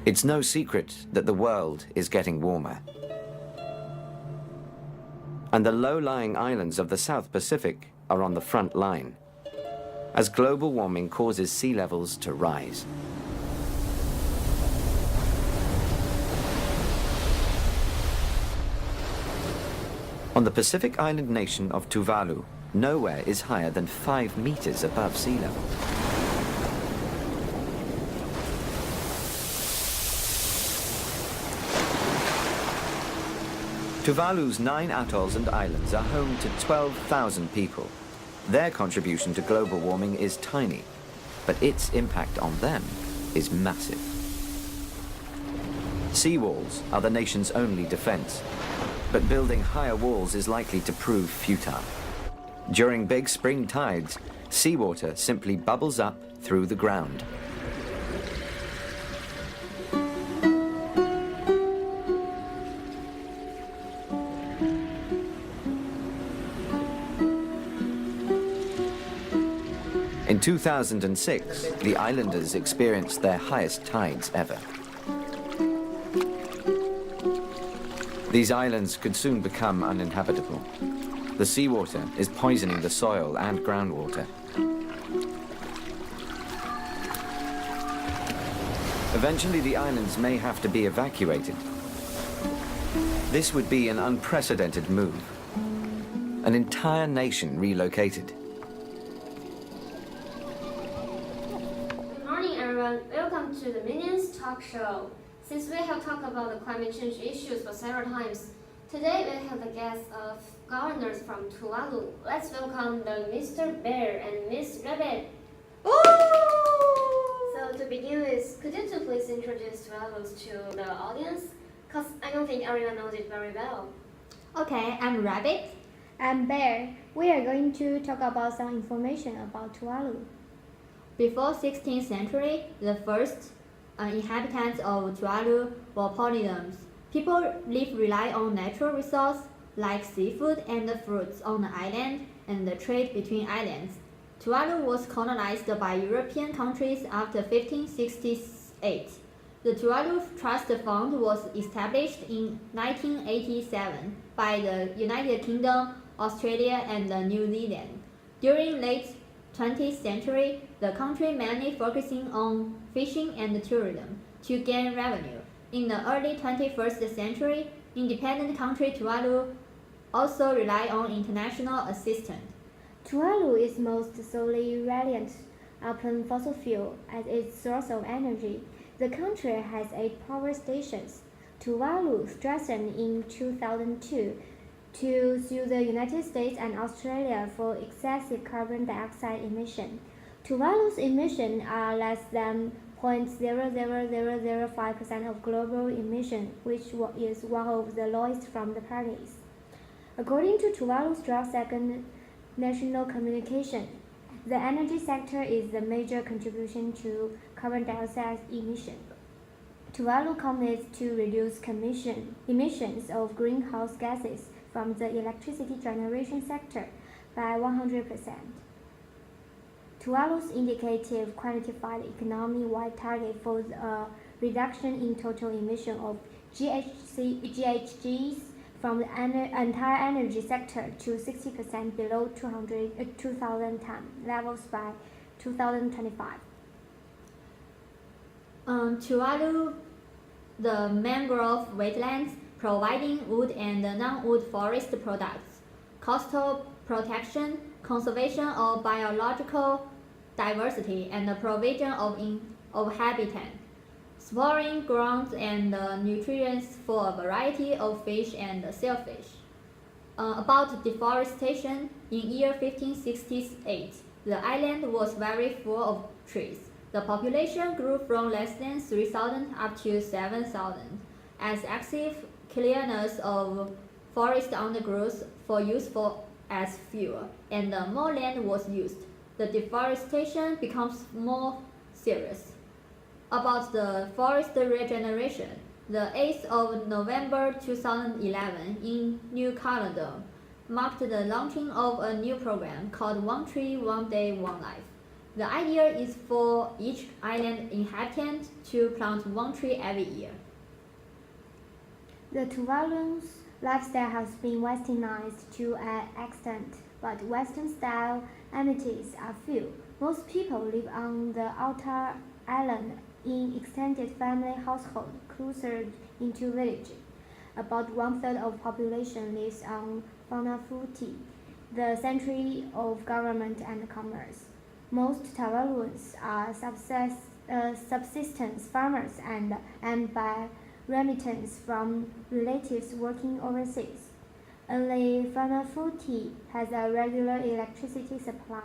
It's no secret that the world is getting warmer. And the low-lying islands of the South Pacific are on the front line, as global warming causes sea levels to rise. On the Pacific island nation of Tuvalu, nowhere is higher than 5 meters above sea level. Tuvalu's 9 atolls and islands are home to 12,000 people. Their contribution to global warming is tiny, but its impact on them is massive. Seawalls are the nation's only defense, but building higher walls is likely to prove futile. During big spring tides, seawater simply bubbles up through the ground. In 2006, the islanders experienced their highest tides ever. These islands could soon become uninhabitable. The seawater is poisoning the soil and groundwater. Eventually, the islands may have to be evacuated. This would be an unprecedented move. An entire nation relocated. Welcome to the Minions Talk Show. Since we have talked about the climate change issues for several times, today we have the guests of governors from Tuvalu. Let's welcome the Mr. Bear and Miss Rabbit. So to begin with, could you two please introduce Tuvalu to the audience? Because I don't think everyone knows it very well. Okay, I'm Rabbit. I'm Bear. We are going to talk about some information about Tuvalu. Before 16th century, the first inhabitants of Tuvalu were polygams. People rely on natural resources like seafood and fruits on the island and the trade between islands. Tuvalu was colonized by European countries after 1568. The Tuvalu Trust Fund was established in 1987 by the United Kingdom, Australia, and New Zealand. During late 20th century, the country mainly focusing on fishing and tourism to gain revenue. In the early 21st century, independent country Tuvalu also rely on international assistance. Tuvalu is most solely reliant upon fossil fuel as its source of energy. The country has 8 power stations. Tuvalu strengthened in 2002 to sue the United States and Australia for excessive carbon dioxide emission. Tuvalu's emissions are less than 0.00005% of global emission, which is one of the lowest from the parties. According to Tuvalu's second national communication, the energy sector is the major contribution to carbon dioxide emission. Tuvalu commits to reduce emissions of greenhouse gases from the electricity generation sector by 100%. Tuvalu's indicative quantified economy-wide target for a reduction in total emission of GHGs from the entire energy sector to 60% below 2,000 ton levels by 2025. Tuvalu, the mangrove wetlands, providing wood and non-wood forest products, coastal protection, conservation of biological diversity, and the provision of habitat, spawning grounds and nutrients for a variety of fish and shellfish. About deforestation, in year 1568, the island was very full of trees. The population grew from less than 3,000 up to 7,000, as active clearance of forest undergrowth for use as fuel, and more land was used. The deforestation becomes more serious. About the forest regeneration, the 8th of November 2011 in New Caledon marked the launching of a new program called One Tree, One Day, One Life. The idea is for each island inhabitant to plant one tree every year. The Tuvalu's lifestyle has been westernized to an extent, but Western-style amenities are few. Most people live on the outer island in extended family household closer into village. About one-third of population lives on Funafuti, the center of government and commerce. Most Tuvaluans are subsistence farmers and by remittance from relatives working overseas. Only Funafuti has a regular electricity supply.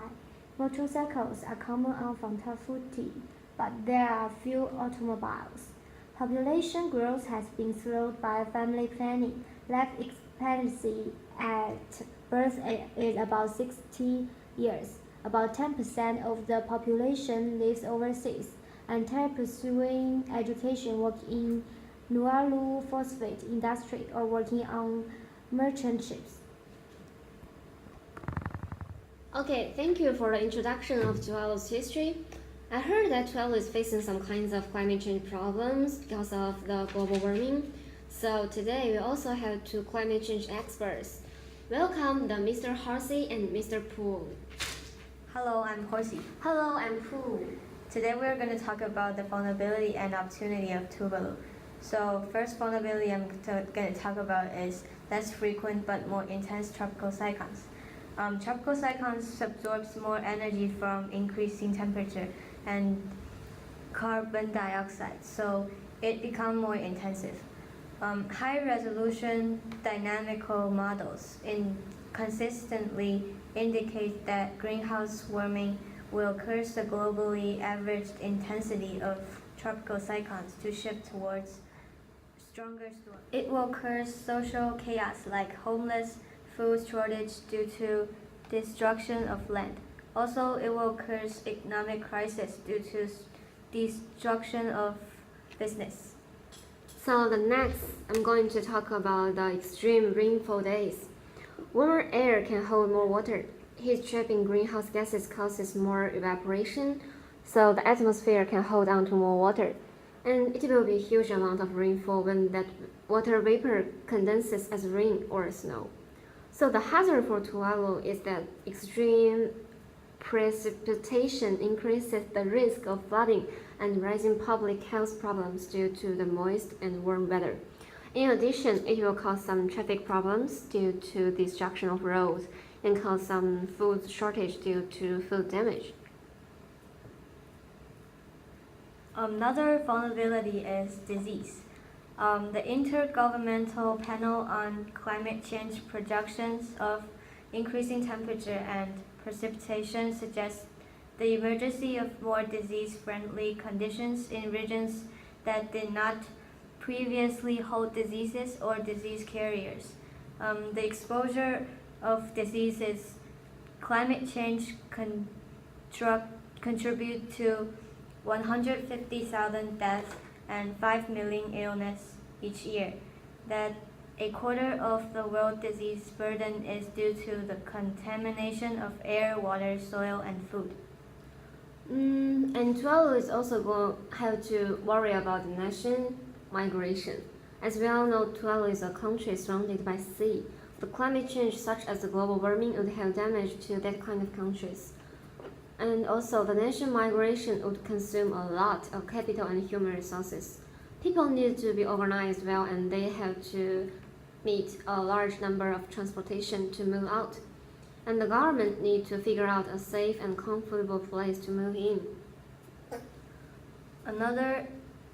Motorcycles are common on Funafuti, but there are few automobiles. Population growth has been slowed by family planning. Life expectancy at birth is about 60 years. About 10% of the population lives overseas, and 10% pursuing education work in Nualu phosphate industry or working on merchant ships. Okay, thank you for the introduction of Tuvalu's history. I heard that Tuvalu is facing some kinds of climate change problems because of the global warming. So today we also have two climate change experts. Welcome the Mr. Horsey and Mr. Poole. Hello, I'm Horsey. Hello, I'm Poole. Today we're going to talk about the vulnerability and opportunity of Tuvalu. So first vulnerability I'm going to talk about is less frequent but more intense tropical cyclones. Tropical cyclones absorbs more energy from increasing temperature and carbon dioxide, so it becomes more intensive. High-resolution dynamical models consistently indicate that greenhouse warming will cause the globally averaged intensity of tropical cyclones to shift towards stronger storms. It will cause social chaos like homeless, food shortage due to destruction of land. Also, it will cause economic crisis due to destruction of business. So the next, I'm going to talk about the extreme rainfall days. Warmer air can hold more water. Heat trapping greenhouse gases causes more evaporation, so the atmosphere can hold on to more water. And it will be a huge amount of rainfall when that water vapor condenses as rain or snow. So the hazard for Tuvalu is that extreme precipitation increases the risk of flooding and rising public health problems due to the moist and warm weather. In addition, it will cause some traffic problems due to destruction of roads and cause some food shortage due to food damage. Another vulnerability is disease. The Intergovernmental Panel on Climate Change projections of increasing temperature and precipitation suggests the emergence of more disease-friendly conditions in regions that did not previously hold diseases or disease carriers. The exposure of diseases, climate change contribute to 150,000 deaths and 5 million illness each year. That a quarter of the world disease burden is due to the contamination of air, water, soil, and food. And Tuvalu is also going to have to worry about the nation migration. As we all know, Tuvalu is a country surrounded by sea. The climate change, such as the global warming, would have damage to that kind of countries. And also, the nation migration would consume a lot of capital and human resources. People need to be organized well, and they have to meet a large number of transportation to move out. And the government need to figure out a safe and comfortable place to move in. Another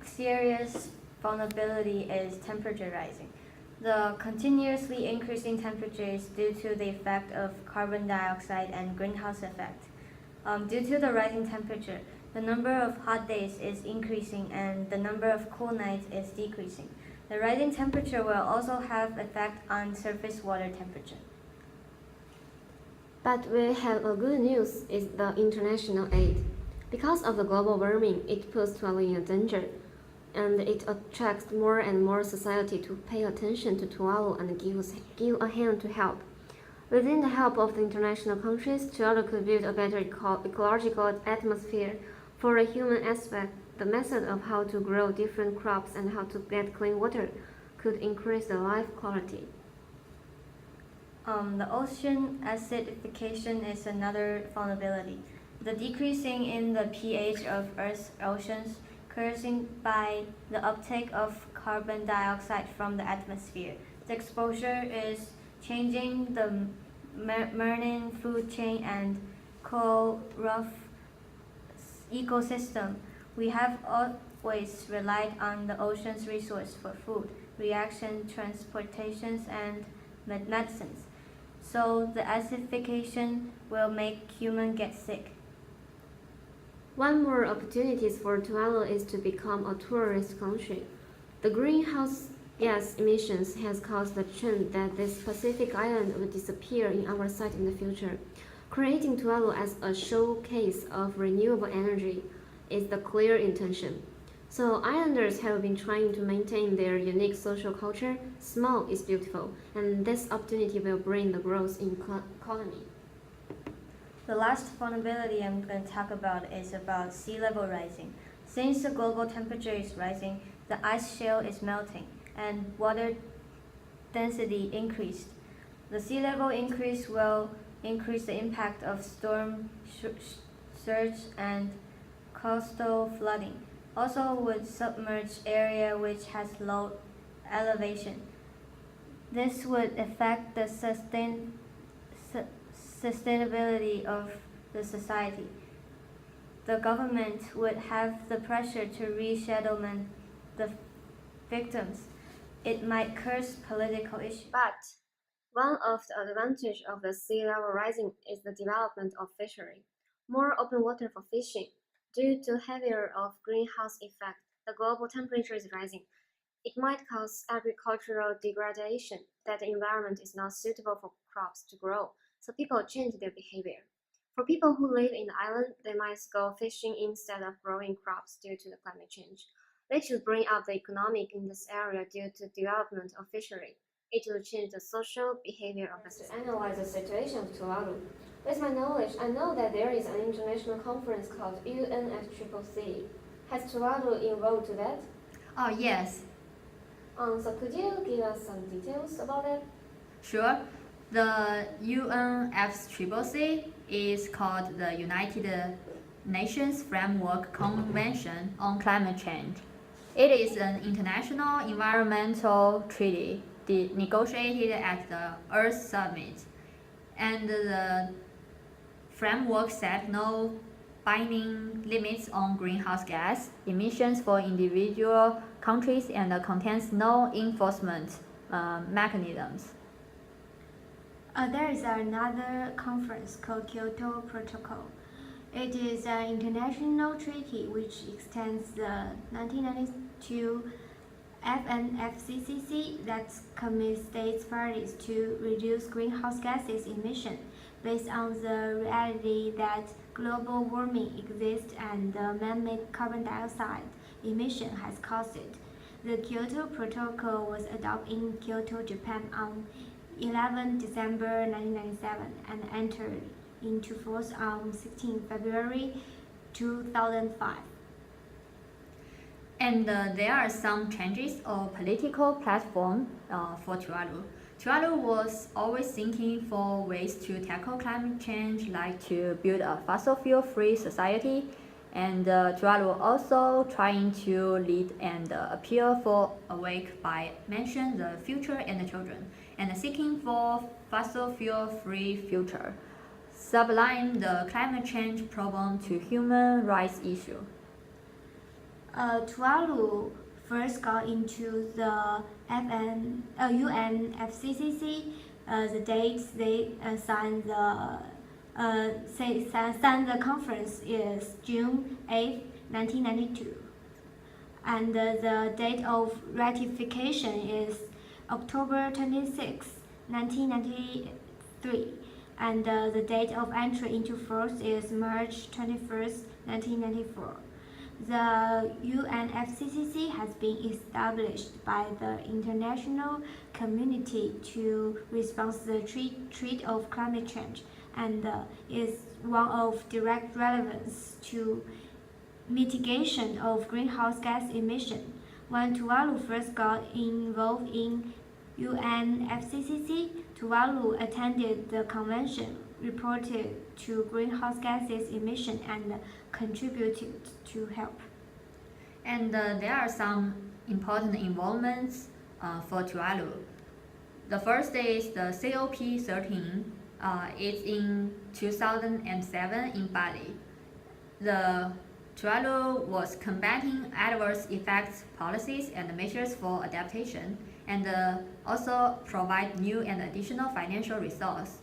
serious vulnerability is temperature rising. The continuously increasing temperature is due to the effect of carbon dioxide and greenhouse effect. Due to the rising temperature, the number of hot days is increasing and the number of cool nights is decreasing. The rising temperature will also have effect on surface water temperature. But we have a good news is the international aid. Because of the global warming, it puts Tuvalu in a danger, and it attracts more and more society to pay attention to Tuvalu and give a hand to help. Within the help of the international countries, Tuvalu could build a better ecological atmosphere for a human aspect. The method of how to grow different crops and how to get clean water could increase the life quality. The ocean acidification is another vulnerability. The decreasing in the pH of Earth's oceans caused by the uptake of carbon dioxide from the atmosphere. The exposure is changing the marine food chain and coral reef ecosystem. We have always relied on the ocean's resource for food, reaction, transportations, and medicines. So the acidification will make humans get sick. One more opportunity for Tuvalu is to become a tourist country. The greenhouse gas emissions has caused the trend that this Pacific island will disappear in our sight in the future. Creating Tuvalu as a showcase of renewable energy is the clear intention. So islanders have been trying to maintain their unique social culture. Small is beautiful, and this opportunity will bring the growth in economy. The last vulnerability I'm going to talk about is about sea level rising. Since the global temperature is rising, the ice shell is melting and water density increased. The sea level increase will increase the impact of storm surge and coastal flooding. Also would submerge area which has low elevation. This would affect the sustainability of the society. The government would have the pressure to resettlement the victims. It might cause political issues. But one of the advantages of the sea level rising is the development of fishery. More open water for fishing. Due to heavier of greenhouse effect, the global temperature is rising. It might cause agricultural degradation, that the environment is not suitable for crops to grow, so people change their behavior. For people who live in the island, they might go fishing instead of growing crops due to the climate change. Which will bring up the economic in this area due to development of fishery. It will change the social behavior of the society. To analyze the situation of Tuvalu. With my knowledge, I know that there is an international conference called UNFCCC. Has Tuvalu involved to that? Oh, yes. So could you give us some details about it? Sure. The UNFCCC is called the United Nations Framework Convention on Climate Change. It is an international environmental treaty negotiated at the Earth Summit, and the framework set no binding limits on greenhouse gas emissions for individual countries and contains no enforcement mechanisms. There is another conference called Kyoto Protocol. It is an international treaty which extends the 1992 UNFCCC that commits states parties to reduce greenhouse gases emission based on the reality that global warming exists and the man-made carbon dioxide emission has caused it. The Kyoto Protocol was adopted in Kyoto, Japan on 11 December 1997 and entered into force on 16 February 2005. And there are some changes of political platform for Tuvalu. Tuvalu was always thinking for ways to tackle climate change, like to build a fossil fuel-free society, and Tuvalu also trying to lead and appeal for awake by mention the future and the children, and seeking for fossil fuel-free future, sublime the climate change problem to human rights issue. Tuvalu first got into the UNFCCC. The dates they signed the conference is June 8, 1992, and the date of ratification is October 26, 1993, and the date of entry into force is March 21, 1994. The UNFCCC has been established by the international community to respond to the threat of climate change and is one of direct relevance to mitigation of greenhouse gas emission. When Tuvalu first got involved in UNFCCC, Tuvalu attended the convention, reported to greenhouse gases emission, and contributed to help. And there are some important involvements for Tuvalu. The first is the COP13. It's in 2007 in Bali. The Tuvalu was combating adverse effects policies and measures for adaptation, and also provide new and additional financial resources.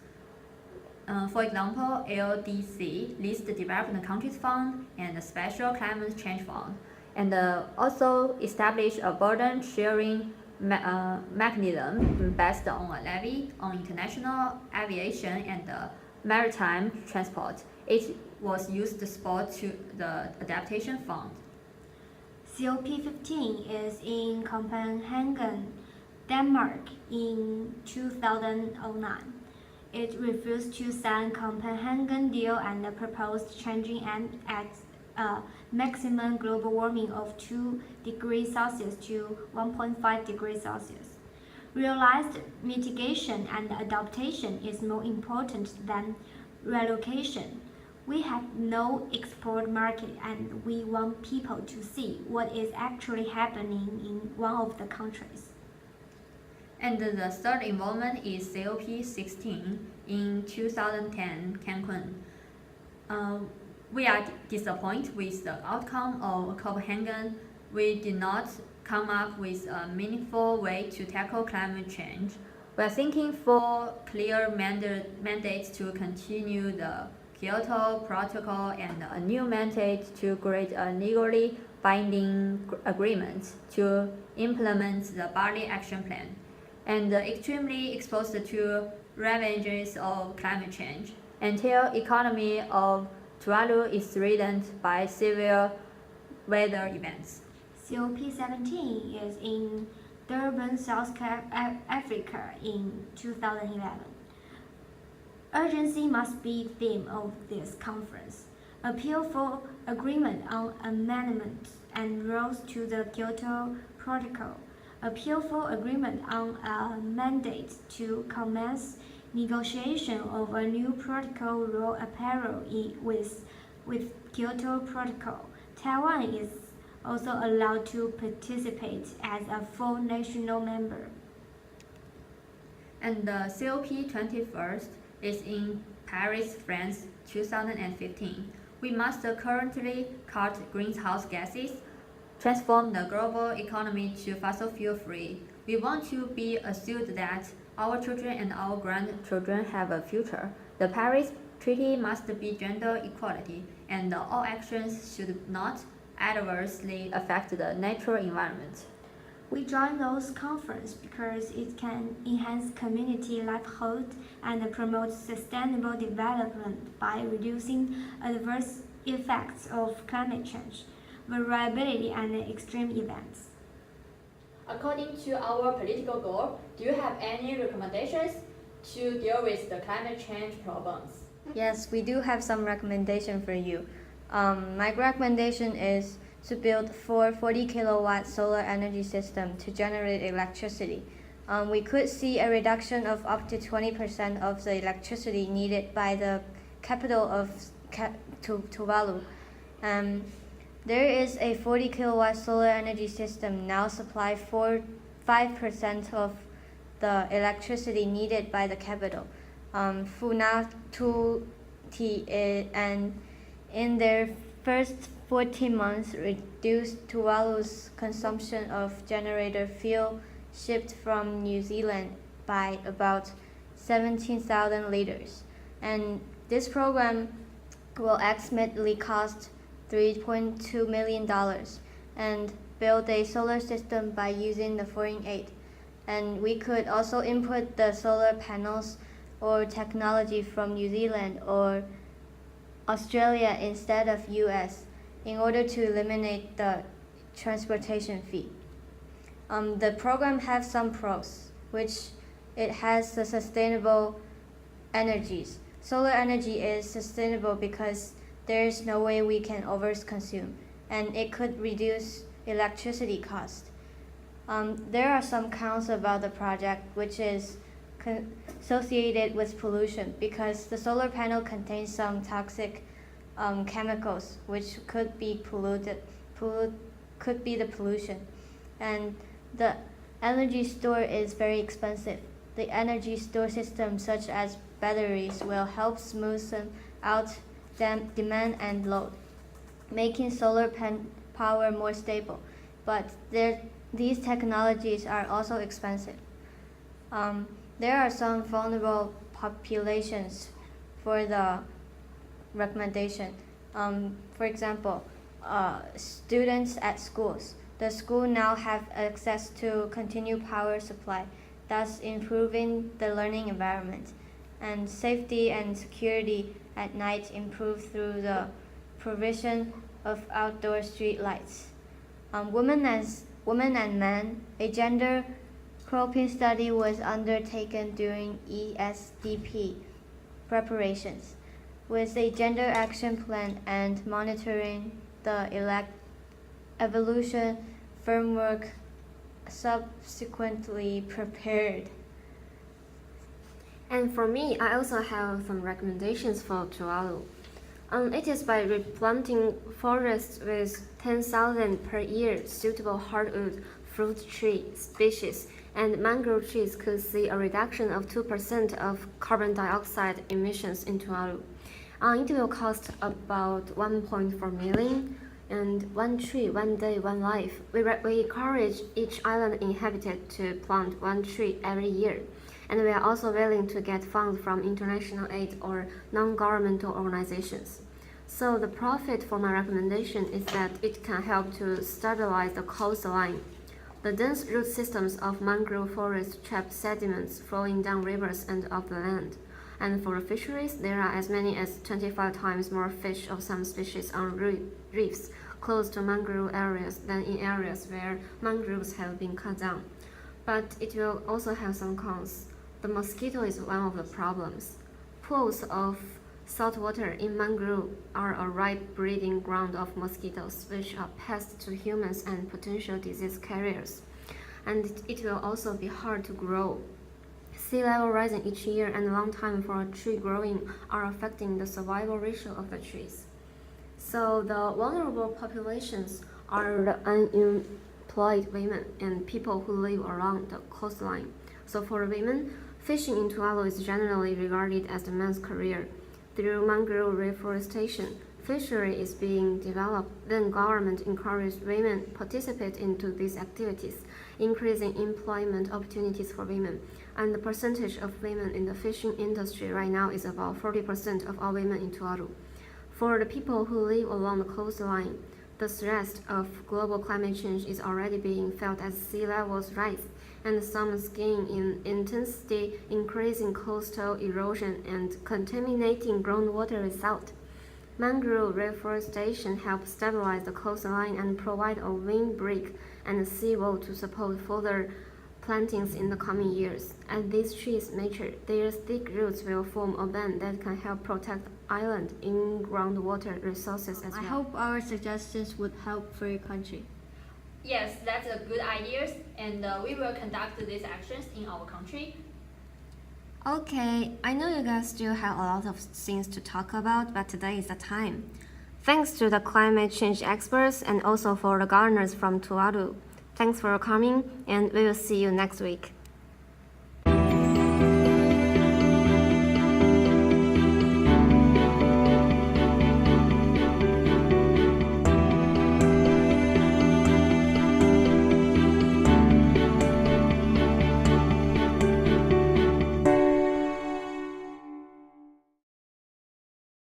For example, LDC, Least Developed Countries Fund, and the Special Climate Change Fund, and also establish a burden sharing mechanism based on a levy on international aviation and maritime transport. It was used to support to the adaptation fund. COP15 is in Copenhagen, Denmark in 2009. It refused to sign Copenhagen deal and proposed changing at a maximum global warming of 2 degrees Celsius to 1.5 degrees Celsius. Realized mitigation and adaptation is more important than relocation. We have no export market and we want people to see what is actually happening in one of the countries. And the third involvement is COP16 in 2010 Cancun. We are disappointed with the outcome of Copenhagen. We did not come up with a meaningful way to tackle climate change. We are thinking for clear mandates to continue the Kyoto Protocol and a new mandate to create a legally binding agreement to implement the Bali Action Plan, and extremely exposed to ravages of climate change until economy of Tuvalu is threatened by severe weather events. COP17 is in Durban, South Africa in 2011. Urgency must be theme of this conference. Appeal for agreement on amendment and rules to the Kyoto Protocol. Appeal for agreement on a mandate to commence negotiation of a new protocol rule apparel with Kyoto Protocol. Taiwan is also allowed to participate as a full national member. And the COP21st is in Paris, France, 2015. We must currently cut greenhouse gases, transform the global economy to fossil fuel free. We want to be assured that our children and our grandchildren have a future. The Paris Treaty must be gender equality, and all actions should not adversely affect the natural environment. We join those conferences because it can enhance community livelihood and promote sustainable development by reducing adverse effects of climate change, variability, and extreme events. According to our political goal, do you have any recommendations to deal with the climate change problems? Yes, we do have some recommendation for you. My recommendation is to build 40 kilowatt solar energy system to generate electricity. We could see a reduction of up to 20% of the electricity needed by the capital of Tuvalu. There is a 40 kilowatt solar energy system now supply 5% of the electricity needed by the capital. Funatu and in their first 14 months reduced Tuvalu's consumption of generator fuel shipped from New Zealand by about 17,000 liters. And this program will ultimately cost $3.2 million and build a solar system by using the foreign aid. And we could also import the solar panels or technology from New Zealand or Australia instead of US. in order to eliminate the transportation fee. The program has some pros, which it has the sustainable energies. Solar energy is sustainable because there is no way we can overconsume, and it could reduce electricity cost. There are some cons about the project, which is associated with pollution, because the solar panel contains some toxic chemicals, which could be could be the pollution. And the energy store is very expensive. The energy store system, such as batteries, will help smoothen out demand and load, making solar power more stable. But these technologies are also expensive. There are some vulnerable populations for the recommendation. For example, students at schools. The school now have access to continuous power supply, thus improving the learning environment. And safety and security at night improve through the provision of outdoor street lights. Women and men, a gender cropping study was undertaken during ESDP preparations, with a gender action plan and monitoring the evolution framework subsequently prepared. And for me, I also have some recommendations for Tuvalu. It is by replanting forests with 10,000 per year suitable hardwood fruit tree species, and mangrove trees could see a reduction of 2% of carbon dioxide emissions in Tuvalu. It will cost about 1.4 million, and one tree, one day, one life. We encourage each island inhabitant to plant one tree every year. And we are also willing to get funds from international aid or non-governmental organizations. So the profit for my recommendation is that it can help to stabilize the coastline. The dense root systems of mangrove forest trap sediments flowing down rivers and up the land. And for fisheries, there are as many as 25 times more fish of some species on reefs close to mangrove areas than in areas where mangroves have been cut down. But it will also have some cons. The mosquito is one of the problems. Pools of salt water in mangrove are a ripe breeding ground of mosquitoes, which are pests to humans and potential disease carriers. And it will also be hard to grow. Sea level rising each year and long time for a tree growing are affecting the survival ratio of the trees. So the vulnerable populations are the unemployed women and people who live along the coastline. So for women, fishing in Tuvalu is generally regarded as the man's career. Through mangrove reforestation, fishery is being developed. Then government encourages women participate into these activities, increasing employment opportunities for women. And the percentage of women in the fishing industry right now is about 40% of all women in Tuvalu. For the people who live along the coastline, the threat of global climate change is already being felt as sea levels rise, and summers gain in intensity, increasing coastal erosion and contaminating groundwater result. Mangrove reforestation helps stabilize the coastline and provide a windbreak and a seawall to support further plantings in the coming years. As these trees mature, their thick roots will form a band that can help protect island in groundwater resources as well. I hope our suggestions would help for your country. Yes, that's a good idea, and we will conduct these actions in our country. Okay, I know you guys still have a lot of things to talk about, but today is the time. Thanks to the climate change experts and also for the gardeners from Tuvalu. Thanks for coming, and we will see you next week.